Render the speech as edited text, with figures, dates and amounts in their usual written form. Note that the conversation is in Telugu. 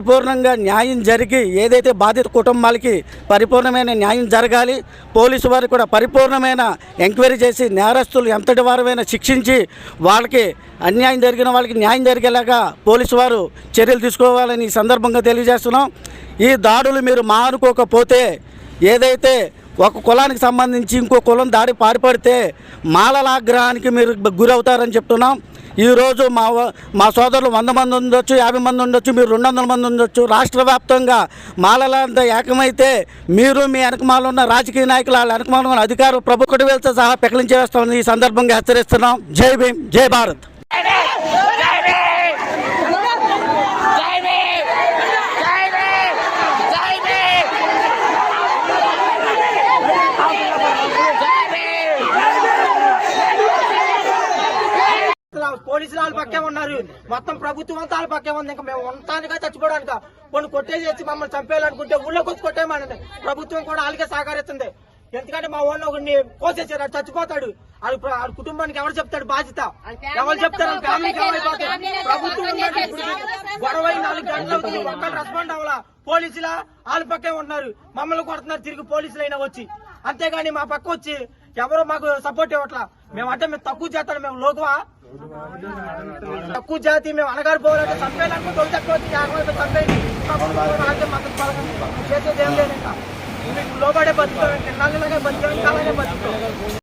పరిపూర్ణంగా న్యాయం జరిగి ఏదైతే బాధిత కుటుంబాలకి పరిపూర్ణమైన న్యాయం జరగాలి. పోలీసు వారు కూడా పరిపూర్ణమైన ఎంక్వైరీ చేసి నేరస్తులు ఎంతటి వారమైనా శిక్షించి వాళ్ళకి అన్యాయం జరిగిన వాళ్ళకి న్యాయం జరిగేలాగా పోలీసు వారు చర్యలు తీసుకోవాలని ఈ సందర్భంగా తెలియజేస్తున్నాం. ఈ దాడులు మీరు మానుకోకపోతే ఏదైతే ఒక కులానికి సంబంధించి ఇంకో కులం దాడి పారిపడితే మాలలాగ్రహానికి మీరు గురవుతారని చెప్తున్నాం. ఈరోజు మా సోదరులు 100 మంది ఉండొచ్చు, 50 మంది ఉండొచ్చు, మీరు 200 మంది ఉండొచ్చు. రాష్ట్ర వ్యాప్తంగా మాలలంతా ఏకమైతే మీరు మీ వెనకమాల ఉన్న రాజకీయ నాయకులు వాళ్ళ వెనకమాల ఉన్న అధికారులు ప్రభుత్వ వేలతో సహా పెకలించేస్తామని ఈ సందర్భంగా హెచ్చరిస్తున్నాం. జై భీమ్, జై భారత్. పోలీసులు వాళ్ళ పక్కే ఉన్నారు, మొత్తం ప్రభుత్వం అంతా వాళ్ళ పక్కే ఉంది. ఇంకా మేము ఉండటానికా చచ్చిపోవడానిక కొన్ని కొట్టేసి మమ్మల్ని చంపేయాలనుకుంటే ఊళ్ళోకి వచ్చి కొట్టేయమనండి. ప్రభుత్వం కూడా వాళ్ళకే సహకరిస్తుంది. ఎందుకంటే మా ఊళ్ళో ఒకరిని కోసేసారు, అది చచ్చిపోతాడు. అది కుటుంబానికి ఎవరు చెప్తాడు బాధ్యత? ఎవరు చెప్తారు? ఫ్యామిలీకి ఎవరైపోతారు? ప్రభుత్వం గొడవ 4 గంటలు అవుతుంది, ఒక్కరు రెస్పాండ్ అవ్వాలా. పోలీసుల వాళ్ళ పక్కే ఉంటున్నారు, మమ్మల్ని కొడుతున్నారు తిరిగి పోలీసులు అయినా వచ్చి. అంతేగాని మా పక్క వచ్చి ఎవరో మాకు సపోర్ట్ ఇవ్వట్లా. మేమంటే మేము తక్కువ చేస్తాడు, మేము లోకువా తక్కువ జాతి, మేము అనగారు పోవాలంటే చంపేయాలనుకో తొలి తక్కువ చంపేయండి. చేసేది ఏం లేదు. ఇంకా లోబడే బతుకు, నల్లగా బతుకు, అలాగే బతుకు.